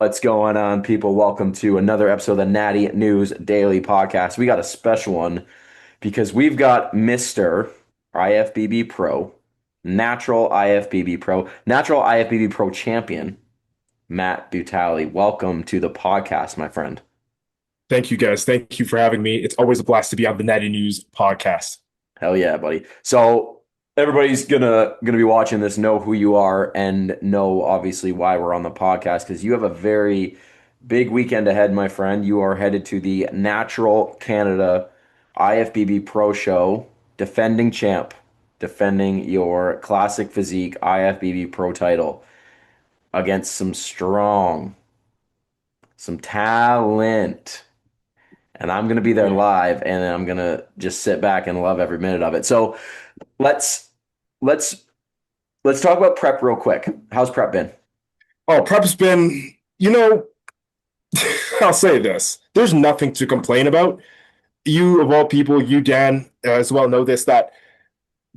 What's going on, people? Welcome to another episode of the Natty News Daily podcast. We got a special one because we've got Mr. IFBB Pro, Natural IFBB Pro champion, Matt Butale. Welcome to the podcast, my friend. Thank you, guys. Thank you for having me. It's always a blast to be on the Natty News podcast. Hell yeah, buddy. So everybody's gonna be watching this, know who you are, and know obviously why we're on the podcast because you have a very big weekend ahead, my friend. You are headed to the Natural Canada IFBB Pro Show, defending champ, defending your classic physique IFBB Pro title against some talent. And I'm gonna be there Yeah. live, and I'm gonna just sit back and love every minute of it. So let's let's let's talk about prep real quick. How's prep been? Oh, prep's been, I'll say this. There's nothing to complain about. You, of all people, you, Dan, as well know this, that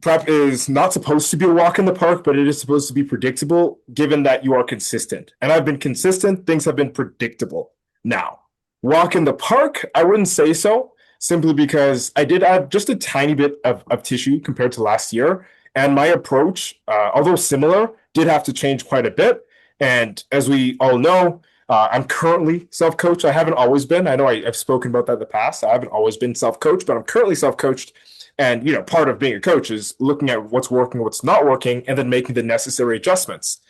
prep is not supposed to be a walk in the park, but it is supposed to be predictable given that you are consistent. And I've been consistent. Things have been predictable. Now, walk in the park, I wouldn't say so, simply because I did add just a tiny bit of tissue compared to last year. And my approach, although similar, did have to change quite a bit. And as we all know, I'm currently self-coached. I haven't always been. I know I've spoken about that in the past. I haven't always been self-coached, but I'm currently self-coached. And part of being a coach is looking at what's working, what's not working, and then making the necessary adjustments.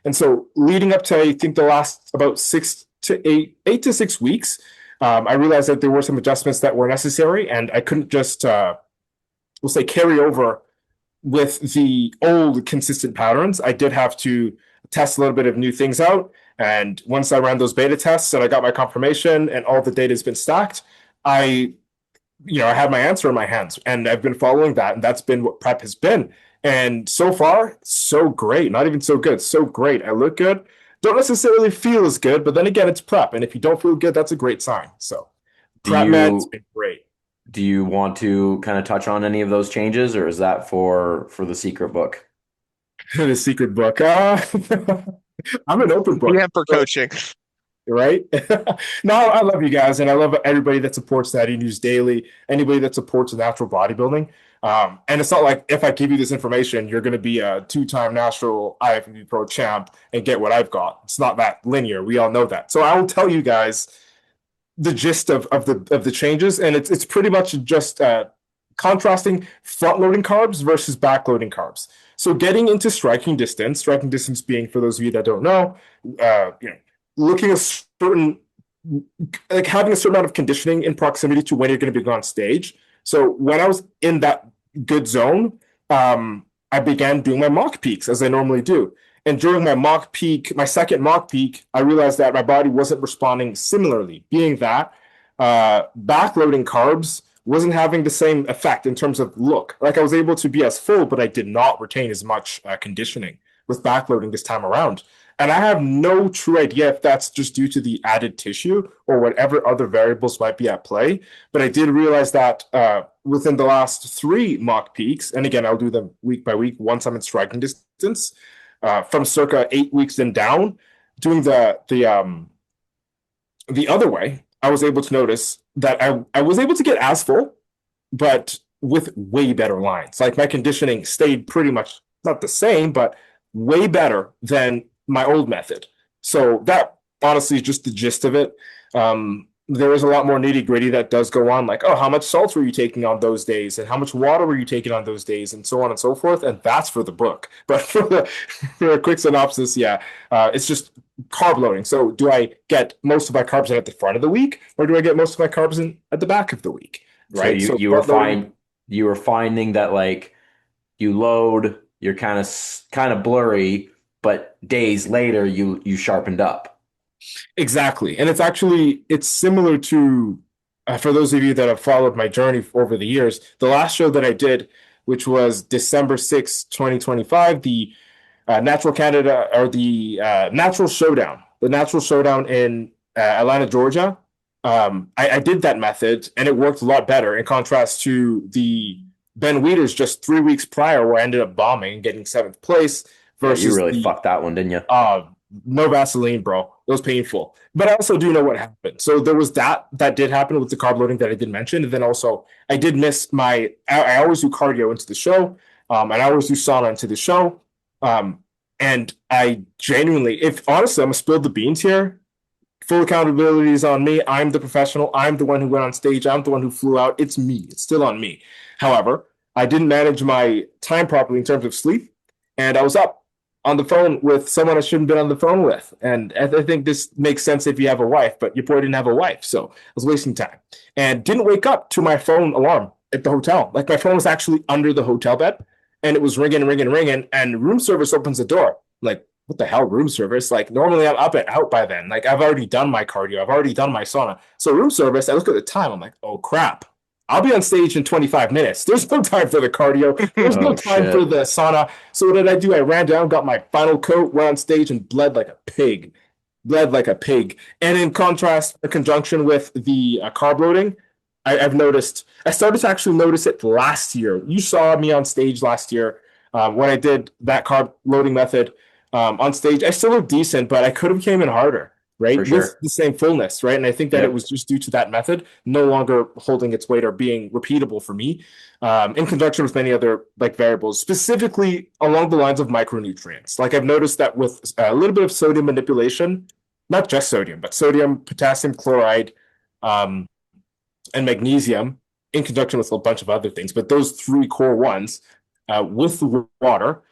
And so, leading up to I think the last about 8 to 6 weeks, I realized that there were some adjustments that were necessary, and I couldn't just we'll say carry over with the old consistent patterns. I did have to test a little bit of new things out. And once I ran those beta tests and I got my confirmation and all the data has been stacked, I I had my answer in my hands and I've been following that. And that's been what prep has been. And so far, so great. Not even so good, so great. I look good. Don't necessarily feel as good, but then again, it's prep. And if you don't feel good, that's a great sign. So Do prep, man, it's you been great. do you want to kind of touch on any of those changes, or is that for the secret book? The secret book. I'm an open book. DM for So, coaching. right? No, I love you guys, and I love everybody that supports Natty News Daily, anybody that supports natural bodybuilding. And it's not like if I give you this information, you're going to be a two-time national IFBB Pro champ and get what I've got. It's not that linear. We all know that. So I will tell you guys the gist of the changes, and it's pretty much just contrasting front-loading carbs versus back-loading carbs. So getting into striking distance being, for those of you that don't know, looking a certain, like having a certain amount of conditioning in proximity to when you're going to be on stage. So when I was in that good zone, I began doing my mock peaks as I normally do. And during my mock peak, my second mock peak, I realized that my body wasn't responding similarly, being that backloading carbs wasn't having the same effect in terms of look. Like I was able to be as full, but I did not retain as much conditioning with backloading this time around. And I have no true idea if that's just due to the added tissue or whatever other variables might be at play. But I did realize that within the last three mock peaks, and again, I'll do them week by week once I'm in striking distance, from circa 8 weeks and down, doing the other way, I was able to notice that I was able to get as full, but with way better lines. Like my conditioning stayed pretty much not the same, but way better than my old method. So that honestly is just the gist of it. There is a lot more nitty gritty that does go on, like, oh, how much salt were you taking on those days? And how much water were you taking on those days? And so on and so forth. And that's for the book. But for a quick synopsis, yeah, it's just carb loading. So do I get most of my carbs in at the front of the week, or do I get most of my carbs in at the back of the week? So Right. So you were finding that like you load, you're kind of blurry, but days later you sharpened up. exactly. And it's similar to, for those of you that have followed my journey over the years, the last show that I did, which was December 6th, 2025, the Natural Canada, or the Natural Showdown in Atlanta, Georgia. I did that method and it worked a lot better in contrast to the Ben Wieters just 3 weeks prior, where I ended up bombing and getting seventh place Yeah, you versus really the fucked that one, didn't you? uh, no Vaseline, bro. It was painful. But I also do know what happened. So there was that did happen with the carb loading that I did mention. And then also I did miss I always do cardio into the show. And I always do sauna into the show. And I genuinely, if honestly, I'm gonna spill the beans here. Full accountability is on me. I'm the professional. I'm the one who went on stage. I'm the one who flew out. It's me. It's still on me. However, I didn't manage my time properly in terms of sleep, and I was up on the phone with someone I shouldn't have been on the phone with. And I think this makes sense if you have a wife, but your boy didn't have a wife, so I was wasting time. And didn't wake up to my phone alarm at the hotel. Like my phone was actually under the hotel bed, and it was ringing, ringing, ringing. And room service opens the door. Like, what the hell, room service? Like normally I'm up and out by then. Like I've already done my cardio. I've already done my sauna. So room service, I look at the time. I'm like, oh crap. I'll be on stage in 25 minutes. There's no time for the cardio. There's no time for the sauna. So what did I do? I ran down, got my final coat, went on stage and bled like a pig. Bled like a pig. And in contrast, in conjunction with the carb loading, I've noticed, I started to actually notice it last year. You saw me on stage last year when I did that carb loading method. On stage, I still look decent, but I could have came in harder, right? For sure. With the same fullness, right? And I think that it was just due to that method no longer holding its weight or being repeatable for me, in conjunction with many other like variables, specifically along the lines of micronutrients. Like I've noticed that with a little bit of sodium manipulation, not just sodium, but sodium, potassium chloride, and magnesium, in conjunction with a bunch of other things, but those three core ones, with the water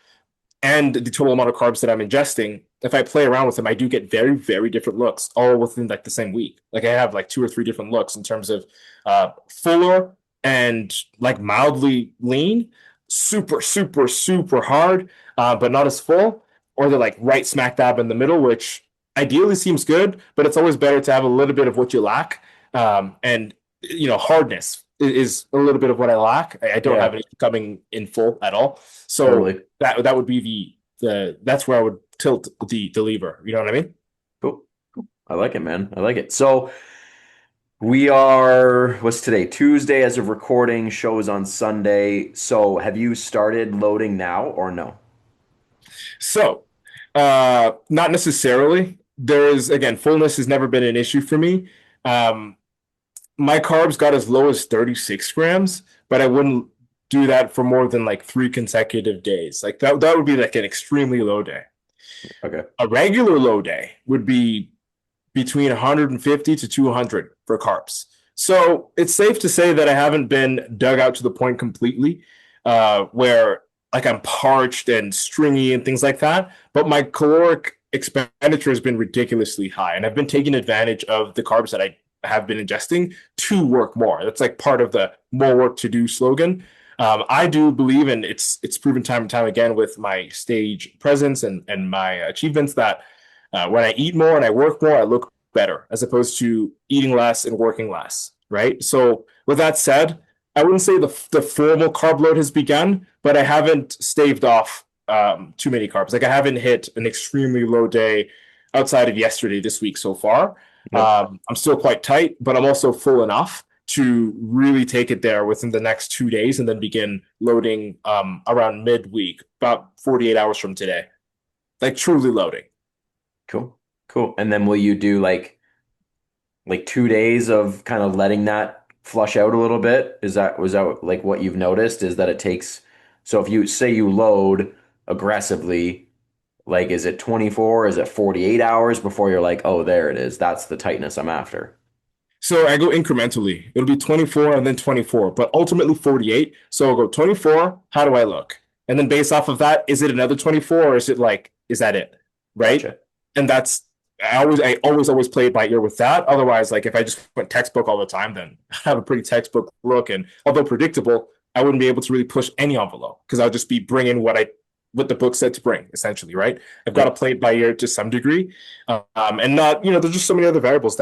and the total amount of carbs that I'm ingesting, if I play around with them, I do get very, very different looks all within like the same week. Like I have like 2 or 3 different looks in terms of fuller and like mildly lean, super, super, super hard, but not as full, or they're like right smack dab in the middle, which ideally seems good, but it's always better to have a little bit of what you lack. And hardness is a little bit of what I lack. I don't have it coming in full at all. So totally. that would be that's where I would tilt the lever. You know what I mean? Cool. I like it, man. I like it. So what's today? Tuesday as of recording, show is on Sunday. So have you started loading now or no? So not necessarily. There is, again, fullness has never been an issue for me. My carbs got as low as 36 grams, but I wouldn't do that for more than like 3 consecutive days. Like that would be like an extremely low day. Okay. A regular low day would be between 150 to 200 for carbs. So it's safe to say that I haven't been dug out to the point completely, where like I'm parched and stringy and things like that. But my caloric expenditure has been ridiculously high, and I've been taking advantage of the carbs that I have been ingesting to work more. That's like part of the more work to do slogan. I do believe, and it's proven time and time again with my stage presence and my achievements, that when I eat more and I work more, I look better as opposed to eating less and working less, right? So with that said, I wouldn't say the formal carb load has begun, but I haven't staved off too many carbs. Like I haven't hit an extremely low day outside of yesterday this week so far. Yep. I'm still quite tight, but I'm also full enough to really take it there within the next 2 days and then begin loading around midweek, about 48 hours from today. Like truly loading. Cool. And then will you do like 2 days of kind of letting that flush out a little bit? Was that like what you've noticed is that it takes, so if you say you load aggressively, like, is it 24? Is it 48 hours before you're like, oh, there it is. That's the tightness I'm after. So I go incrementally. It'll be 24 and then 24, but ultimately 48. So I'll go 24. How do I look? And then based off of that, is it another 24 or is that it? Right. Gotcha. And that's, I always play it by ear with that. Otherwise, like if I just went textbook all the time, then I have a pretty textbook look. And although predictable, I wouldn't be able to really push any envelope because I'll just be bringing what the book said to bring, essentially, right? I've got to play it by ear to some degree. And not, there's just so many other variables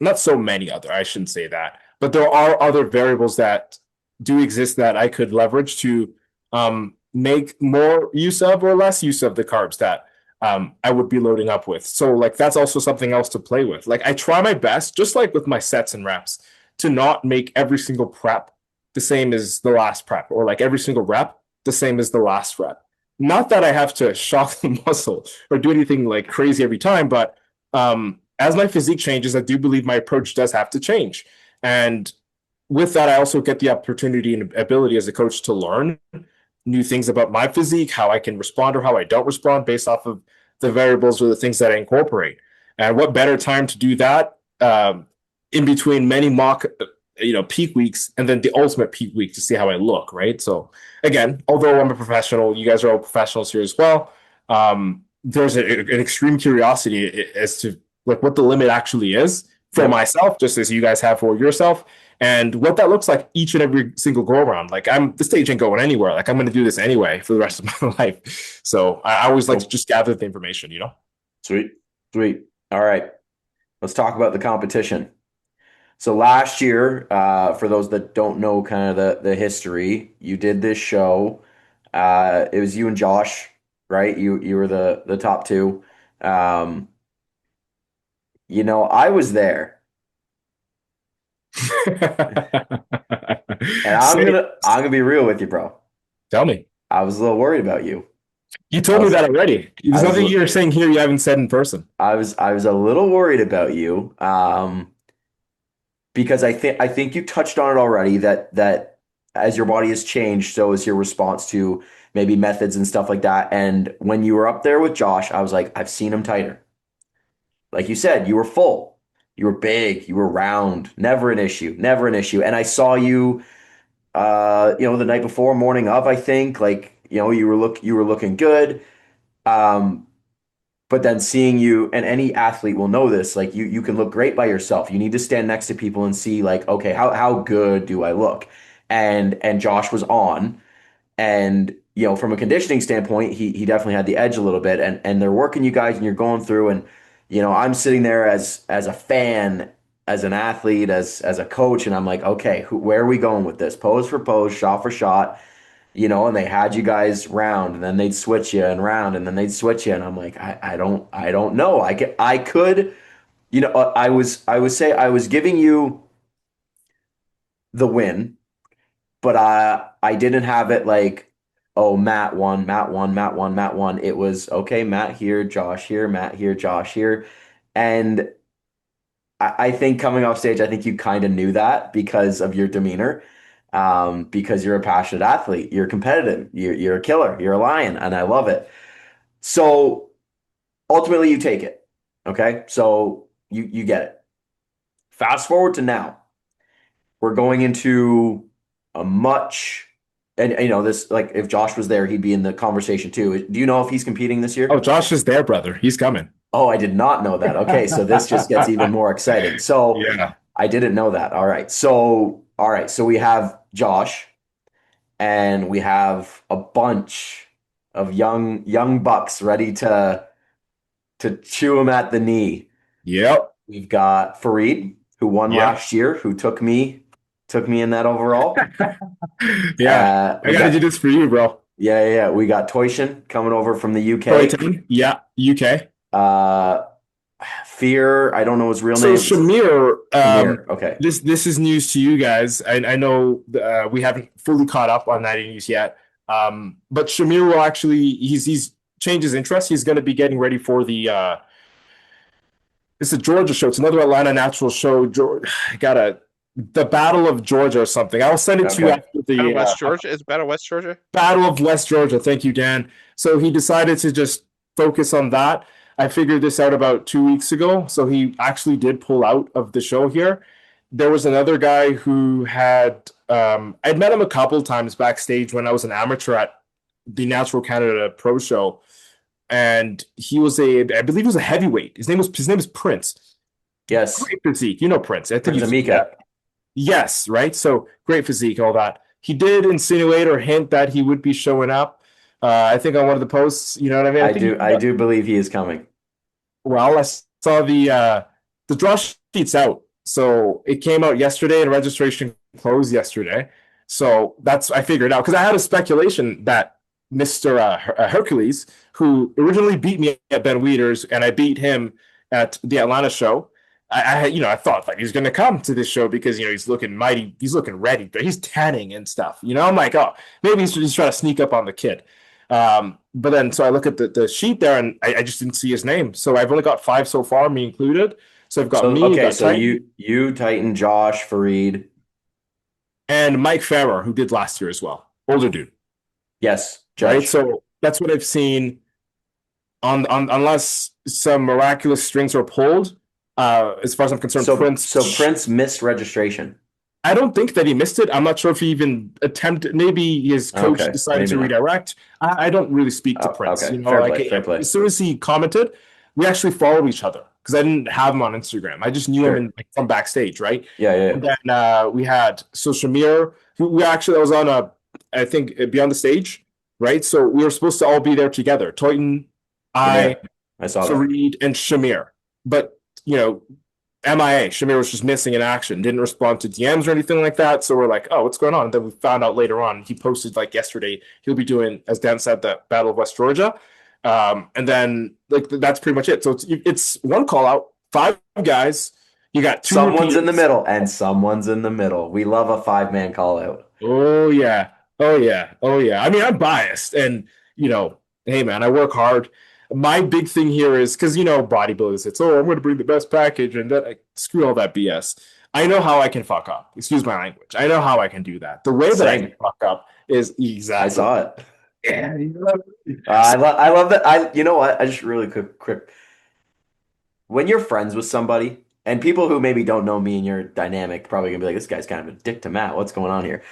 not so many other, I shouldn't say that, but there are other variables that do exist that I could leverage to make more use of or less use of the carbs that I would be loading up with. So like, that's also something else to play with. Like I try my best, just like with my sets and reps, to not make every single prep the same as the last prep, or like every single rep the same as the last rep. not that I have to shock the muscle or do anything like crazy every time, but as my physique changes, I do believe my approach does have to change. And with that, I also get the opportunity and ability as a coach to learn new things about my physique, how I can respond or how I don't respond based off of the variables or the things that I incorporate. And what better time to do that in between many mock, peak weeks and then the ultimate peak week to see how I look, right? So again, although I'm a professional, you guys are all professionals here as well. There's an extreme curiosity as to like what the limit actually is for Yep. myself, just as you guys have for yourself, and what that looks like each and every single go around. Like the stage ain't going anywhere. Like I'm going to do this anyway for the rest of my life. So I always like to Cool. just gather the information. Sweet. Sweet. All right. Let's talk about the competition. So last year, for those that don't know kind of the history, you did this show. It was you and Josh, right? You were the top two. Um, I was there, and I'm Say, gonna I'm gonna be real with you, bro. tell me. I was a little worried about you. You I told me was that already. I There's was nothing you're saying here you haven't said in person. I was a little worried about you. Because I think you touched on it already that as your body has changed, so is your response to maybe methods and stuff like that. And when you were up there with Josh, I was like, I've seen him tighter. Like you said, you were full, you were big, you were round, never an issue, never an issue. And I saw you, the night before, morning of, I think, like, you were looking good. Um, but then seeing you, and any athlete will know this, like you can look great by yourself. You need to stand next to people and see like, okay, how good do I look? And Josh was on, and from a conditioning standpoint, he definitely had the edge a little bit, and they're working you guys, and you're going through, and I'm sitting there as a fan, as an athlete, as a coach, and I'm like, okay, where are we going with this? Pose for pose, shot for shot, and they had you guys round, and then they'd switch you and round, and then they'd switch you, and I'm like, I don't know. I could, I would say I was giving you the win, but I didn't have it like, oh, Matt won, Matt won, Matt won, Matt won. It was okay, Matt here, Josh here, Matt here, Josh here, and I think coming off stage, I think you kind of knew that because of your demeanor, because you're a passionate athlete, you're competitive, you're a killer, you're a lion, and I love it. So ultimately, you take it. Okay, so you get it. Fast forward to now, we're going into a much, and this, like, if Josh was there, he'd be in the conversation too. Do you know if he's competing this Oh, year? Josh is there, brother. He's coming. Oh, I did not know that. Okay, so this just gets even more exciting. So Yeah. I didn't know that. All right. So we have Josh, and we have a bunch of young bucks ready to chew him at the knee. Yep. We've got Fareed, who won Yep. last year, who took me in that overall. Yeah. I We gotta do got this for you, bro. Yeah, yeah, yeah. We got Toyshin coming over from the Troy UK. Tin. Yeah. UK. Uh, Fear, I don't know his real So name. Shamir, Shamir. Okay. this is news to you guys. I know we haven't fully caught up on that news yet. But Shamir will actually he's changed his interest. He's going to be getting ready for it's a Georgia show. It's another Atlanta natural show. I gotta the Battle of Georgia or something. I'll send it to you Okay. after Out of the West Georgia? Is Battle West Georgia? Battle of West Georgia. Thank you, Dan. So he decided to just focus on that. I figured this out about 2 weeks ago. So he actually did pull out of the show here. There was another guy who I'd met him a couple times backstage when I was an amateur at the Natural Canada Pro show. And I believe he was a heavyweight. His name is Prince. Yes. Great physique. You know Prince. I think Prince Amika. yes, right? So great physique, all that. He did insinuate or hint that he would be showing up. I think on one of the posts, you know what I mean? I do believe he is coming. Well, I saw the draw sheets out. So it came out yesterday and registration closed yesterday. So I figured out because I had a speculation that Mr. Hercules, who originally beat me at Ben Weeders, and I beat him at the Atlanta show. I thought like he's going to come to this show because he's looking mighty, he's looking ready, but he's tanning and stuff. I'm like, oh, maybe he's trying to sneak up on the kid. but then so I look at the sheet there, and I just didn't see his name. So I've only got 5 so far, me included. So I've got So me, okay, got so Titan, you Titan, Josh, Fareed. and Mike Farrer, who did last year as well. Older dude, Yes, right? Judge. So that's what I've seen on unless some miraculous strings are pulled. As far as I'm concerned, So Prince. Prince missed registration. I don't think that he missed it. I'm not sure if he even attempted. Maybe his coach Okay, decided maybe to not. redirect. I don't really speak to Oh, Prince. okay, You know, fair like play, fair play. as soon as he commented, we actually followed each other because I didn't have him on Instagram. I just knew him Sure. like, from backstage, right? Yeah, yeah, And then we had Shamir, who we actually that was on I think Beyond the Stage, right? So we were supposed to all be there together. Toyton, I, Shamir. I saw that. Fareed, and Shamir. But you know, MIA. Shamir was just missing in action, didn't respond to DMs or anything like that. So we're like, oh, what's going on? And then we found out later on, he posted like yesterday, he'll be doing, as Dan said, the Battle of West Georgia. And then like that's pretty much it. So it's one call out, 5 guys. You got 2 Someone's in the repeats. middle, and someone's in the middle. We love a 5-man call out. Oh yeah. Oh yeah. Oh yeah. I mean, I'm biased and hey man, I work hard. My big thing here is because bodybuilders, it's I'm gonna bring the best package and then screw all that BS. I know how I can fuck up. Excuse my language. I know how I can do that. The way that I can Same. fuck up is I exactly. saw it. Yeah. I love that. You know what? I just really quick. When you're friends with somebody, and people who maybe don't know me and your dynamic probably gonna be like, this guy's kind of a dick to Matt. What's going on here?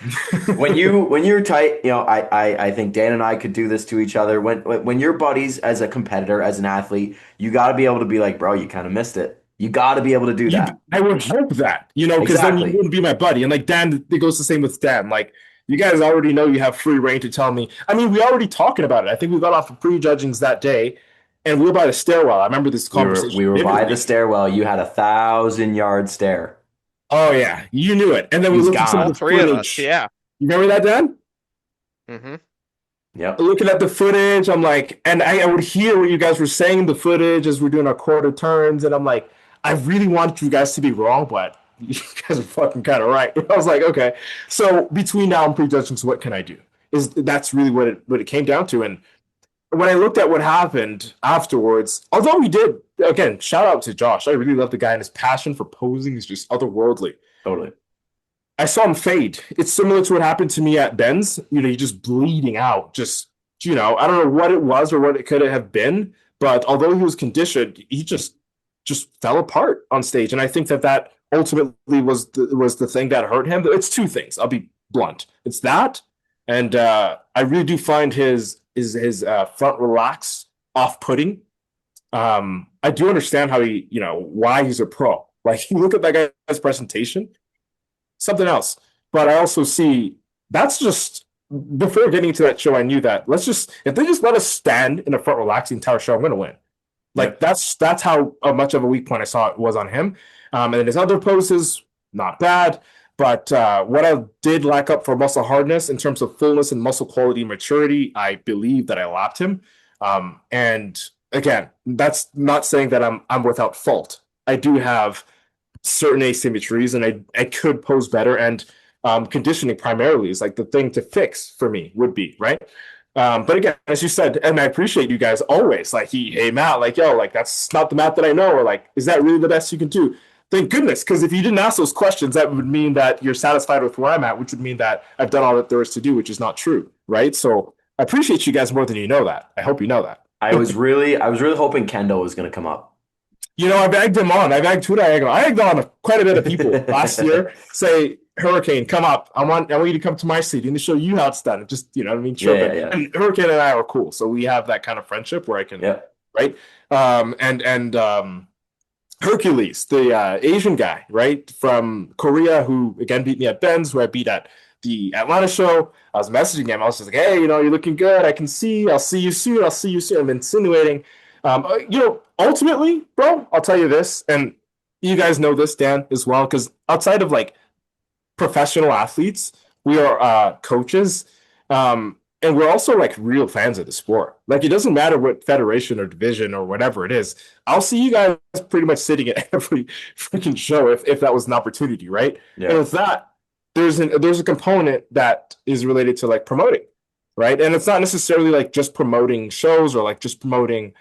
When you're tight, I think Dan and I could do this to each other. When you're buddies as a competitor, as an athlete, you got to be able to be like, bro, you kind of missed it. You got to be able to do that. I would hope that, because then you Exactly. wouldn't be my buddy. And like Dan, it goes the same with Dan. Like you guys already know you have free reign to tell me. I mean, we already talking about it. I think we got off of prejudgings that day, and we were by the stairwell. I remember this conversation We were by the vividly. stairwell. You had a 1,000-yard stare. Oh yeah, you knew it. And then He we was looked at some of All the gone. three of us, footage. yeah. You remember that, Dan? Mm-hmm. Yep. Looking at the footage, I'm like, and I would hear what you guys were saying in the footage as we're doing our quarter turns, and I'm like, I really want you guys to be wrong, but you guys are fucking kind of right. I was like, okay. So between now and prejudgments, what can I do? That's really what it came down to. And when I looked at what happened afterwards, although he did, again, shout out to Josh. I really love the guy, and his passion for posing is just otherworldly. Totally. I saw him fade. It's similar to what happened to me at Ben's. He just bleeding out. Just, I don't know what it was or what it could have been, but although he was conditioned, he just fell apart on stage. And I think that ultimately was the thing that hurt him. It's 2 things. I'll be blunt. It's that, and I really do find his front relax off-putting. I do understand how why he's a pro. Like, you look at that guy's presentation, something else. But I also see that's just before getting into that show, I knew that if they just let us stand in the front relax the entire show, I'm gonna win. Like Yep. that's how much of a weak point I saw it was on him. And then his other poses, not bad. But what I did lack up for muscle hardness in terms of fullness and muscle quality and maturity, I believe that I lapped him. And again, that's not saying that I'm without fault. I do have certain asymmetries, and I could pose better. And conditioning primarily is like the thing to fix for me would be right. But again, as you said, and I appreciate you guys always like, hey Matt, like yo, like that's not the Matt that I know, or like, is that really the best you can do? Thank goodness, because if you didn't ask those questions, that would mean that you're satisfied with where I'm at, which would mean that I've done all that there is to do, which is not true, right? So I appreciate you guys more than you know that. I hope you know that. I was really hoping Kendo was going to come up. I bagged him on. I bagged I egged on quite a bit of people last year. Say, Hurricane, come up. I want you to come to my city and to show you how it's done. Just, you know what I mean? Yeah. And Hurricane and I are cool. So we have that kind of friendship where I can, right? And Hercules, the Asian guy, right, from Korea, who again beat me at Ben's, who I beat at the Atlanta show. I was messaging him. I was just like, hey, you're looking good. I can see. I'll see you soon. I'm insinuating. Ultimately, bro, I'll tell you this, and you guys know this, Dan, as well, because outside of like professional athletes, we are coaches, and we're also like real fans of the sport. Like, it doesn't matter what federation or division or whatever it is. I'll see you guys pretty much sitting at every freaking show if that was an opportunity, right? Yeah. And with that, there's a component that is related to like promoting. right? And it's not necessarily like just promoting shows or like just promoting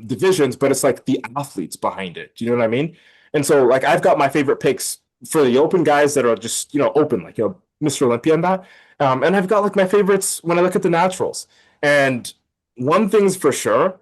divisions, but it's like the athletes behind it. Do you know what I mean? And so like I've got my favorite picks for the open guys that are just, open, like, Mr. Olympia and that. And I've got like my favorites when I look at the naturals. And one thing's for sure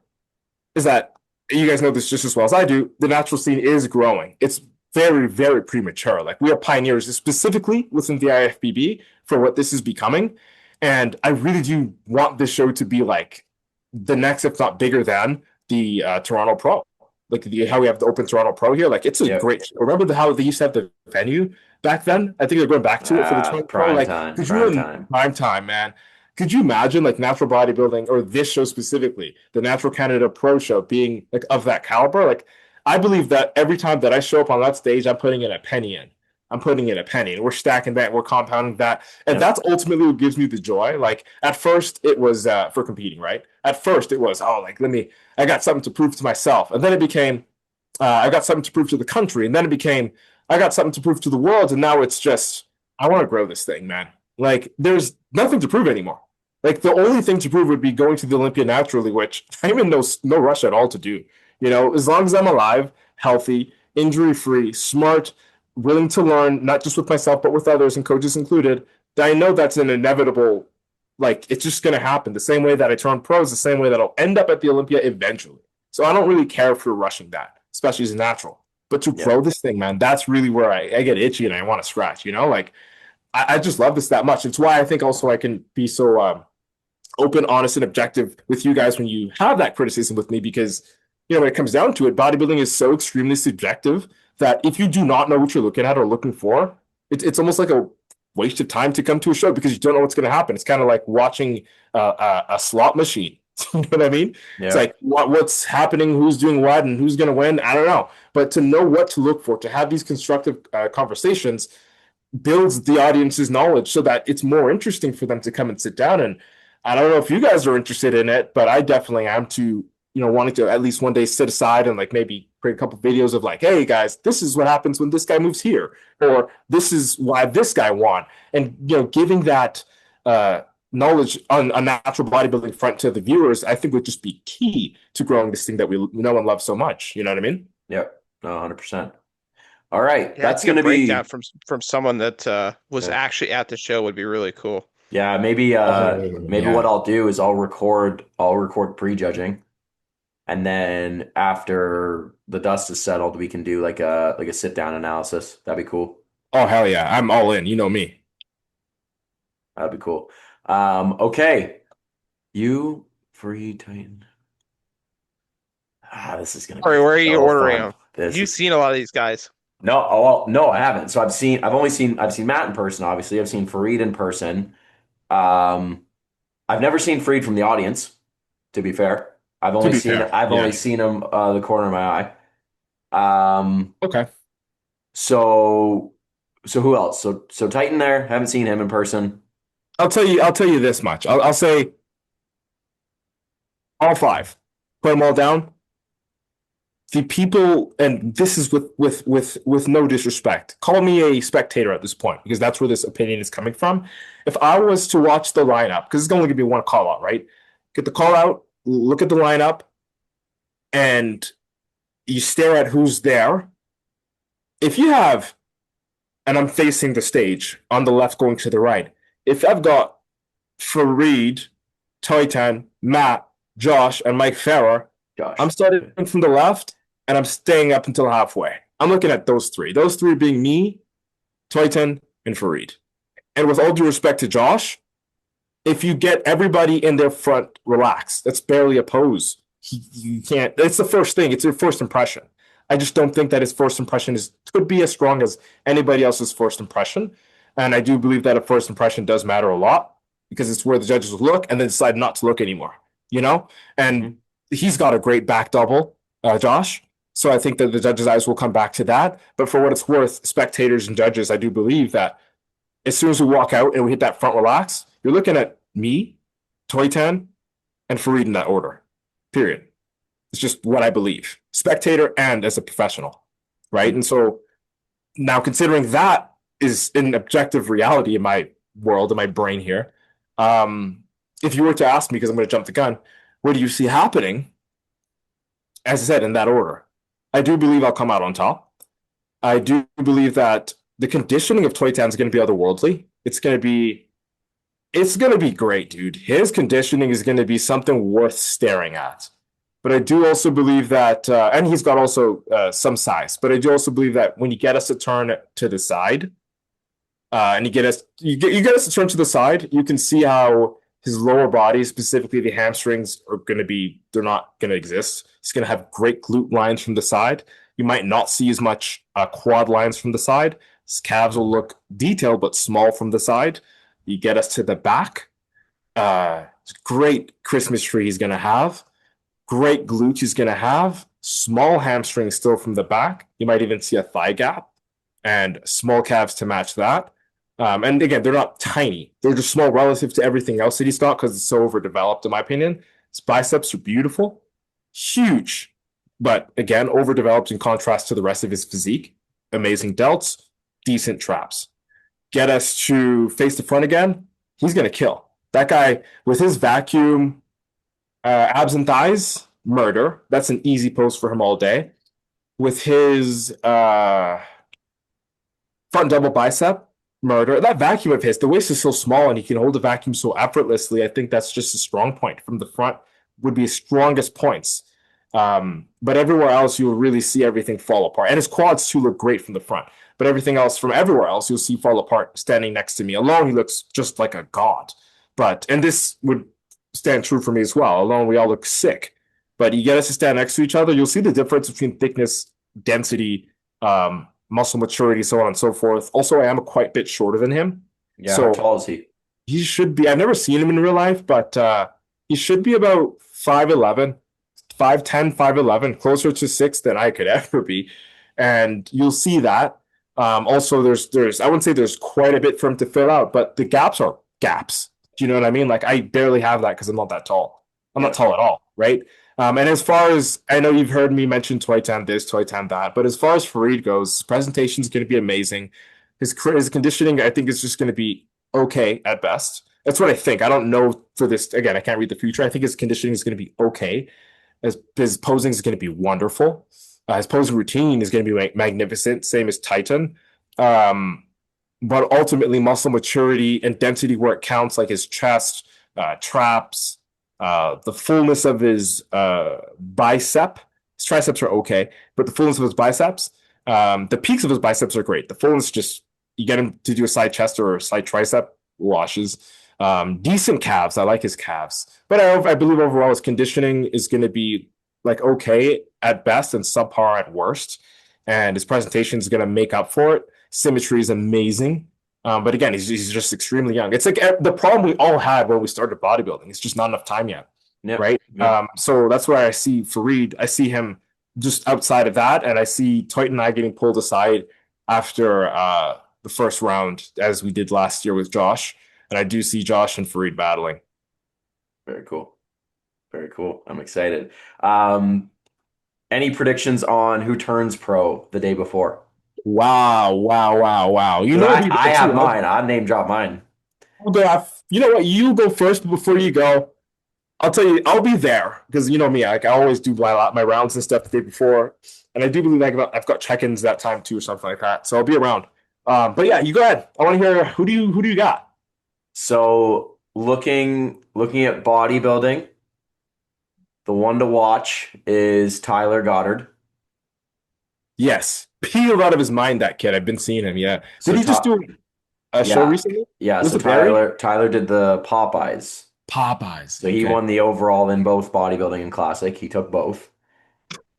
is that you guys know this just as well as I do, the natural scene is growing. It's very, very premature. Like we are pioneers, specifically within the IFBB for what this is becoming. And I really do want this show to be like the next, if not bigger than the Toronto Pro. Like how we have the Open Toronto Pro here. Like it's a Yep. great show. Remember how they used to have the venue back then? I think they're going back to it for the Toronto Pro. Prime Like, time, could prime you time. prime time, man? Could you imagine like natural bodybuilding or this show specifically, the Natural Canada Pro show being like of that caliber? Like I believe that every time that I show up on that stage, I'm putting in a penny in. I'm putting in a penny and we're stacking that, we're compounding that. And Yep. that's ultimately what gives me the joy. Like at first it was for competing, right? At first it was, oh, like I got something to prove to myself. And then it became, I got something to prove to the country. And then it became, I got something to prove to the world. And now it's just, I want to grow this thing, man. Like there's nothing to prove anymore. Like the only thing to prove would be going to the Olympia naturally, which I'm in no rush at all to do. As long as I'm alive, healthy, injury free, smart, willing to learn, not just with myself, but with others and coaches included, I know that's an inevitable, like it's just going to happen. The same way that I turn pro is the same way that I'll end up at the Olympia eventually. So I don't really care for rushing that, especially as a natural. But to Yep. grow this thing, man, that's really where I get itchy and I want to scratch, Like I just love this that much. It's why I think also I can be so open, honest, and objective with you guys when you have that criticism with me because, when it comes down to it, bodybuilding is so extremely subjective that if you do not know what you're looking at or looking for, it's almost like a waste of time to come to a show because you don't know what's going to happen. It's kind of like watching a slot machine. You know what I mean? It's Yep. like what's happening, who's doing what, and who's going to win. I don't know. But to know what to look for, to have these constructive conversations, builds the audience's knowledge so that it's more interesting for them to come and sit down. And I don't know if you guys are interested in it, but I definitely am to, wanting to at least one day sit aside and like maybe create a couple videos of like, hey guys, this is what happens when this guy moves here, or this is why this guy won. And, giving that knowledge on a natural bodybuilding front to the viewers, I think would just be key to growing this thing that we know and love so much. You know what I mean? Yep. No, 100%. All right. Yeah, I That's think going a to breakdown be, from someone that was yeah. actually at the show would be really cool. Yeah, maybe Oh, maybe what yeah. I'll do is I'll record prejudging, and then after the dust is settled, we can do like a sit down analysis. That'd be cool. Oh, hell yeah. I'm all in. You know me. That'd be cool. Okay. You free Titan. This is gonna Sorry, be where are you so ordering fun. them? This You've is seen a lot of these guys. no, oh, well, no, I haven't. So I've seen Matt in person, obviously. I've seen Fareed in person. Um, I've never seen Fareed from the audience, to be fair. I've To only be seen fair. I've only Yeah. seen him the corner of my eye. Okay. So who else? So Titan there, haven't seen him in person. I'll tell you this much. I'll say all five. Put them all down. The people, and this is with no disrespect. Call me a spectator at this point because that's where this opinion is coming from. If I was to watch the lineup, because it's only gonna be one call out, right? Get the call out, look at the lineup, and you stare at who's there. If you have, and I'm facing the stage on the left, going to the right. If I've got Fareed, Toitan, Matt, Josh, and Mike Farrer, I'm Josh. starting from the left and I'm staying up until halfway. I'm looking at those three. Those three being me, Toitan, and Fareed. And with all due respect to Josh, if you get everybody in their front relaxed, that's barely a pose. You can't. It's the first thing. It's your first impression. I just don't think that his first impression could be as strong as anybody else's first impression. And I do believe that a first impression does matter a lot because it's where the judges look and then decide not to look anymore. You know, and he's got a great back double, Josh. So I think that the judges' eyes will come back to that. But for what it's worth, spectators and judges, I do believe that as soon as we walk out and we hit that front relax, you're looking at me, Toitan, and Fareed in that order. Period. It's just what I believe, spectator and as a professional, right? And so now considering that is an objective reality in my world, in my brain here, if you were to ask me, because I'm going to jump the gun, what do you see happening? As I said, in that order, I do believe I'll come out on top. I do believe that the conditioning of Toy Tan is going to be otherworldly. It's going to be great, dude. His conditioning is going to be something worth staring at. But I do also believe that, and he's got also some size. But I do also believe that when you get us to turn to the side, and you get us to turn to the side, you can see how his lower body, specifically the hamstrings, are going to be, they're not going to exist. He's going to have great glute lines from the side. You might not see as much quad lines from the side. His calves will look detailed but small from the side. You get us to the back. Great Christmas tree he's going to have. Great glutes he's going to have. Small hamstrings still from the back. You might even see a thigh gap and small calves to match that. And again, they're not tiny. They're just small relative to everything else that he's got because it's so overdeveloped, in my opinion. His biceps are beautiful, huge, but again, overdeveloped in contrast to the rest of his physique. Amazing delts, decent traps. Get us to face the front again, he's going to kill. That guy with his vacuum abs and thighs, murder. That's an easy post for him all day. With his front double bicep, murder. That vacuum of his, the waist is so small and he can hold the vacuum so effortlessly. I think that's just a strong point from the front, would be his strongest points. But everywhere else, you'll really see everything fall apart. And his quads too look great from the front. But everything else from everywhere else, you'll see fall apart standing next to me. Alone, he looks just like a god. And this would stand true for me as well. Alone, we all look sick. But you get us to stand next to each other, you'll see the difference between thickness, density, muscle maturity, so on and so forth. Also, I am quite a bit shorter than him. Yeah, So how tall is he? he should be, I've never seen him in real life, but he should be about 5'11, 5'10, 5'11, closer to 6 than I could ever be. And you'll see that. Also, there's I wouldn't say there's quite a bit for him to fill out, but the gaps are gaps. Do you know what I mean? Like I barely have that because I'm not that tall. I'm not tall at all, right? And as far as I know, you've heard me mention Toy Tan this, Toy Tan that, but as far as Fareed goes, his presentation is going to be amazing. His conditioning, I think, is just going to be okay at best. That's what I think. I don't know for this. Again, I can't read the future. I think his conditioning is going to be okay. His posing is going to be wonderful. His posing routine is going to be magnificent, same as Titan. But ultimately, muscle maturity and density where it counts, like his chest, traps, the fullness of his bicep. His triceps are okay, but the fullness of his biceps, the peaks of his biceps are great. The fullness, just you get him to do a side chest or a side tricep, washes. Decent calves. I like his calves, but I believe overall his conditioning is going to be like okay at best and subpar at worst, and his presentation is going to make up for it. Symmetry is amazing. But again, he's just extremely young. It's like the problem we all had when we started bodybuilding. It's just not enough time yet, Yep. right? Yep. So that's where I see Fareed. I see him just outside of that, and I see Toit and I getting pulled aside after the first round, as we did last year with Josh. And I do see Josh and Fareed battling. Very cool. Very cool. I'm excited. Any predictions on who turns pro the day before? Wow, wow, wow, wow. You know, I have mine. I'll name drop mine. You know what? You go first, but before you go, I'll tell you, I'll be there because you know me. Like I always do my rounds and stuff the day before, and I do believe I've got check-ins that time too, or something like that. So I'll be around. But yeah, you go ahead. I want to hear who do you got? So looking at bodybuilding, the one to watch is Tyler Goddard. Yes, peeled out of his mind, that kid. I've been seeing him. Yeah. So Did he just do a show yeah, recently? yeah. Was So it Barry? Tyler did the Popeyes. Popeyes. So he Okay. won the overall in both bodybuilding and classic. He took both.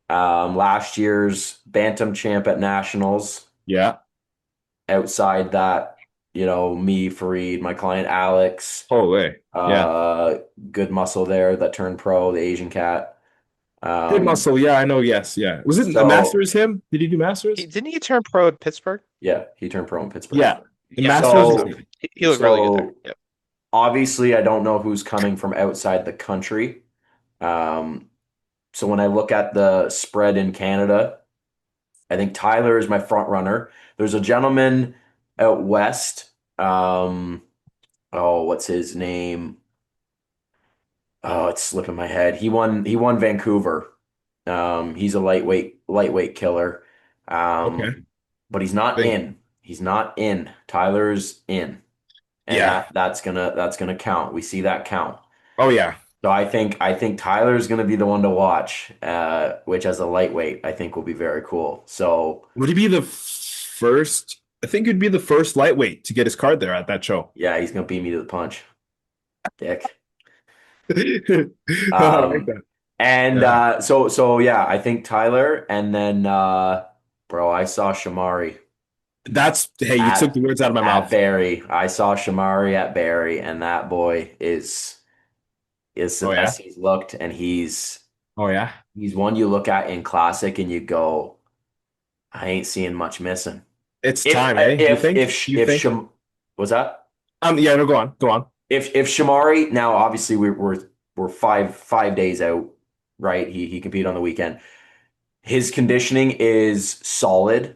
Last year's bantam champ at nationals. Yeah. Outside that, me, Fareed, my client Alex, Oh, way. Yeah. good muscle there that turned pro, the Asian cat. Good muscle. Yeah, I know. Yes. Yeah. Was it the So Masters him? Did he do Masters? Didn't he turn pro at Pittsburgh? yeah, he turned pro in Pittsburgh. Yeah. The Yeah, Masters So is he looked really good there. so Yep. obviously I don't know who's coming from outside the country. Um, so when I look at the spread in Canada, I think Tyler is my front runner. There's a gentleman out west. Oh, what's his name? Oh, it's slipping my head. He won Vancouver. He's a lightweight killer. Okay. But he's not Think, in. He's not in. Tyler's in. And yeah. that's gonna count. We see that count. Oh yeah. So I think Tyler's gonna be the one to watch, which as a lightweight, I think will be very cool. So Would he be the first? I think he'd be the first lightweight to get his card there at that show. yeah, he's gonna beat me to the punch. Dick. I like Um, that. and Yeah. so yeah, I think Tyler, and then bro, I saw Shamari That's hey, you took at the words out of my at mouth. Barry. I saw Shamari at Barry, and that boy is the Oh yeah. best he's looked, and Oh yeah. he's one you look at in classic, and you go, I ain't seeing much missing. It's If time, eh? You if think? if You if think? Sham was that Yeah, no, go on. Go on. if Shamari now obviously we're five days out, right? He competed on the weekend. His conditioning is solid,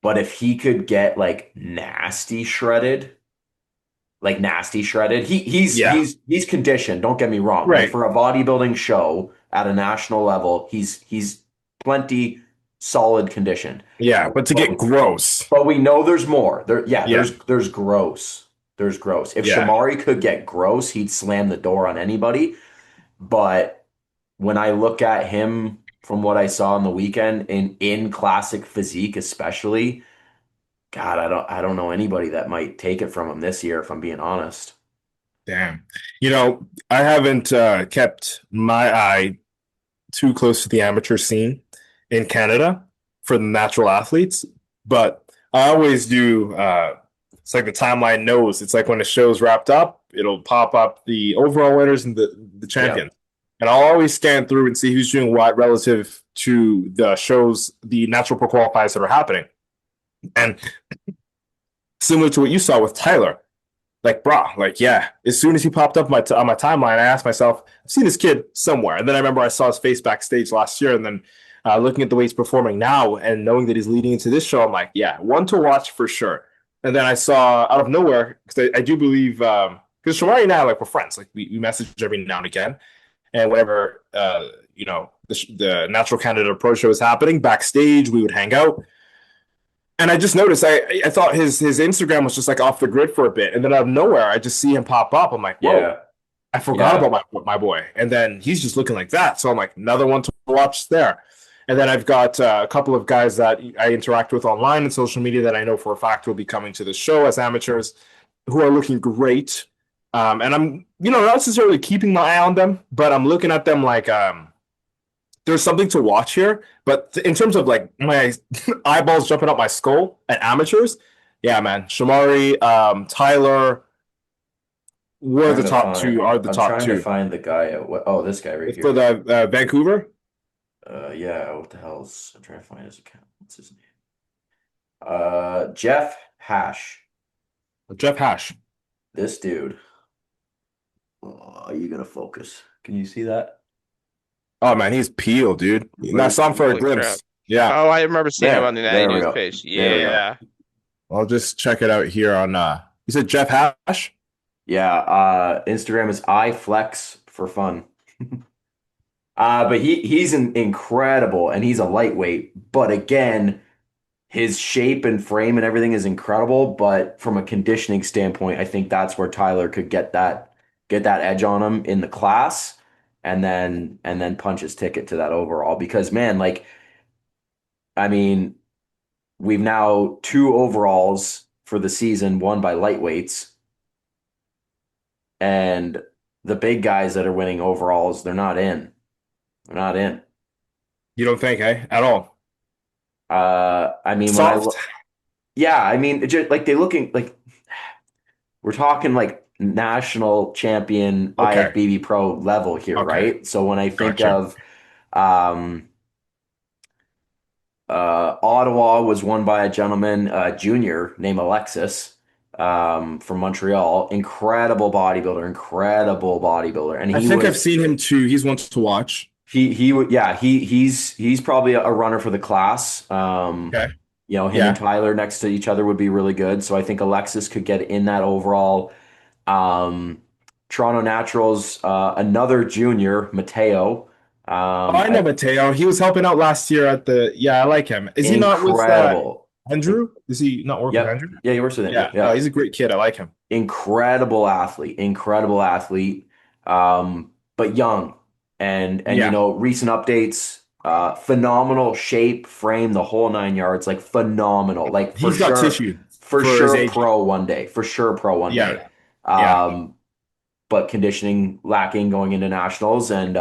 but if he could get nasty shredded, Yeah. he's conditioned. Don't get me wrong. Like Right. for a bodybuilding show at a national level, he's plenty solid conditioned. Yeah, but to But get we, gross. but we know there's more. Yeah, Yeah. there's gross. There's gross. If Yeah. Shamari could get gross, he'd slam the door on anybody. But when I look at him from what I saw on the weekend in classic physique, especially, God, I don't know anybody that might take it from him this year, if I'm being honest. Damn. I haven't kept my eye too close to the amateur scene in Canada for the natural athletes, but I always do. It's like the timeline knows. It's like when the show's wrapped up, it'll pop up the overall winners and the Yeah. champions. And I'll always scan through and see who's doing what relative to the shows, the natural pro qualifiers that are happening. And similar to what you saw with Tyler, like, brah, like, yeah. As soon as he popped up on my timeline, I asked myself, I've seen this kid somewhere. And then I remember I saw his face backstage last year. And then looking at the way he's performing now and knowing that he's leading into this show, I'm like, yeah, one to watch for sure. And then I saw out of nowhere, because I do believe, because Shamari and I, like, we're friends. Like, we message every now and again. And whenever, the Natural Canada Pro show is happening, backstage, we would hang out. And I just noticed, I thought his Instagram was just like off the grid for a bit, and then out of nowhere, I just see him pop up. I'm like, whoa, Yeah. I forgot Yeah. about my boy. And then he's just looking like that. So I'm like, another one to watch there. And then I've got a couple of guys that I interact with online and social media that I know for a fact will be coming to the show as amateurs who are looking great. And I'm, not necessarily keeping my eye on them, but I'm looking at them like, there's something to watch here. But in terms of like my eyeballs jumping out my skull at amateurs, yeah, man, Shamari, Tyler were the Trying to top find two. Are the I'm top trying to two find the guy oh, this guy right for here. the Vancouver? Yeah, what the hell's I'm trying to find his account. What's his name? Jeff Hash. Jeff Hash. This dude. Oh, are you gonna focus? Can you see that? Oh man, he's peeled, dude. That's on for a Holy crap. glimpse. Yeah, Oh, I remember seeing him There, on the Natty there we News go. page. There we go. Yeah. I'll just check it out here on. You said Jeff Hash. Yeah, Instagram is iFlex for fun. But he's incredible and he's a lightweight. But again, his shape and frame and everything is incredible. But from a conditioning standpoint, I think that's where Tyler could get that edge on him in the class, and then punch his ticket to that overall. Because man, like I mean, we've now two overalls for the season won by lightweights, and the big guys that are winning overalls, they're not in. They're not in. You don't think, eh? At all? I mean, when I Soft. look, yeah, I mean, it just like they looking like we're talking like national champion Okay. IFBB Pro level here, Okay. right? So when I think Gotcha. of um, Ottawa was won by a gentleman, junior named Alexis, from Montreal. Incredible bodybuilder, and I he think I've was seen him too. He's one to watch. he would yeah he's probably a runner for the class. Okay. Him and Yeah. Tyler next to each other would be really good. So I think Alexis could get in that overall. Um, Toronto Naturals, another junior, Mateo. Oh, I know Mateo. He was helping out last year at the. Yeah, I like him. Is he not with Incredible. Andrew? Is he not working with Yep. Andrew? Yeah, he works with Andrew. Yeah. Oh, Yeah. he's a great kid. I like him. Incredible athlete. Incredible athlete. But young. And Yeah. recent updates, phenomenal shape, frame, the whole nine yards, like phenomenal. Like He's got tissue for for his sure age. pro one day. For sure pro one day. Yeah. Yeah. But conditioning lacking going into nationals and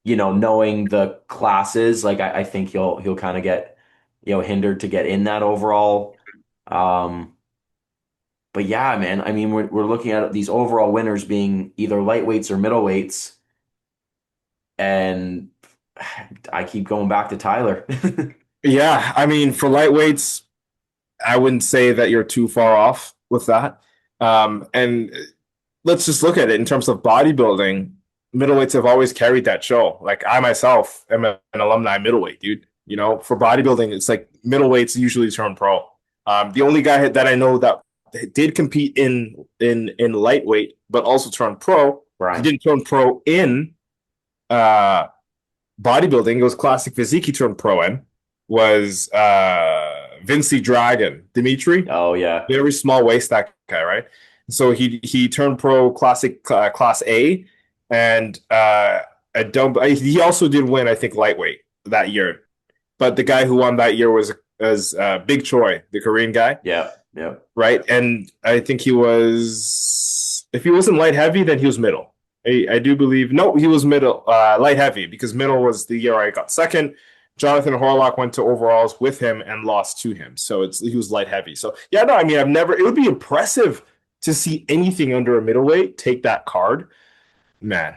knowing the classes, like I think he'll kind of get, hindered to get in that overall. Um, but yeah, man, I mean we're looking at these overall winners being either lightweights or middleweights, and I keep going back to Tyler. Yeah. I mean, for lightweights, I wouldn't say that you're too far off with that. And let's just look at it in terms of bodybuilding. Middleweights have always carried that show. Like I myself am an alumni middleweight, dude. For bodybuilding, it's like middleweights usually turn pro. The only guy that I know that did compete in lightweight, but also turned pro. He Brian. didn't turn pro in bodybuilding. It was classic physique. He turned pro in was Vinci Dragon Dimitri. Oh yeah. Very small waist, that guy, right? So he turned pro classic class A, and he also did win, I think, lightweight that year. But the guy who won that year was Big Choi, the Korean guy. Yeah. Yeah. Right, and I think he was, if he wasn't light heavy, then he was middle. I do believe, no, he was middle, light heavy, because middle was the year I got second. Jonathan Horlock went to overalls with him and lost to him. So he was light heavy. So yeah, no, I mean, it would be impressive to see anything under a middleweight take that card. Man,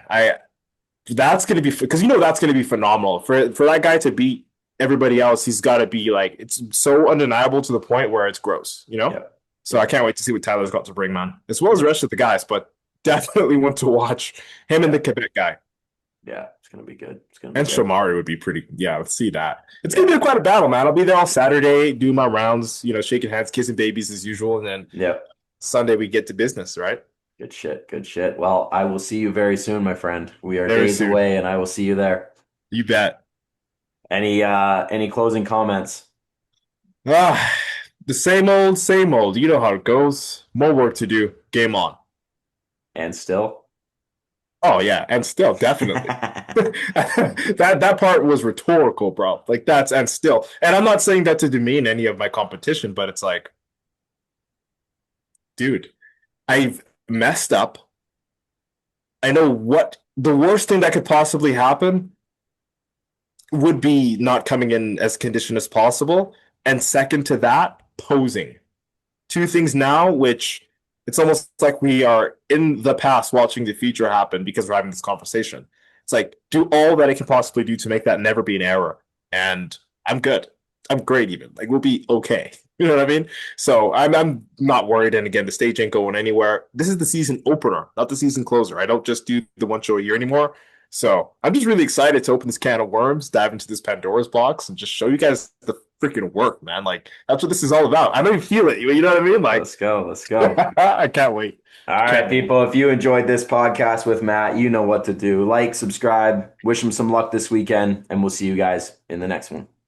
that's going to be, because that's going to be phenomenal. For that guy to beat everybody else, he's got to be like, it's so undeniable to the point where it's gross, Yeah. So I can't wait to see what Tyler's got to bring, man, as well as the rest of the guys, but definitely want to watch him and the Quebec guy. Yeah, it's gonna be good. It's gonna be And good. Shamari would be pretty. Yeah, let's see that. It's gonna be quite a battle, man. I'll be there on Saturday, do my rounds, shaking hands, kissing babies as usual, and then Yeah. Sunday we get to business, right? Good shit. Good shit. Well, I will see you very soon, my friend. We are Very days soon. away, and I will see you there. You bet. Any closing comments? The same old, same old. You know how it goes. More work to do. Game on. And still? Oh yeah, and still, definitely. that part was rhetorical, bro. Like that's and still. And I'm not saying that to demean any of my competition, but it's like, dude, I've messed up. I know what the worst thing that could possibly happen would be not coming in as conditioned as possible. And second to that, posing. Two things now, which it's almost like we are in the past watching the future happen because we're having this conversation. It's like, do all that I can possibly do to make that never be an error. And I'm good. I'm great even. Like, we'll be okay. You know what I mean? So I'm not worried. And again, the stage ain't going anywhere. This is the season opener, not the season closer. I don't just do the one show a year anymore. So I'm just really excited to open this can of worms, dive into this Pandora's box, and just show you guys the freaking work, man. Like, that's what this is all about. I don't even feel it. You know what I mean? Like, Let's go. Let's go. I can't wait. All right, people. If you enjoyed this podcast with Matt, you know what to do. Like, subscribe, wish him some luck this weekend, and we'll see you guys in the next one.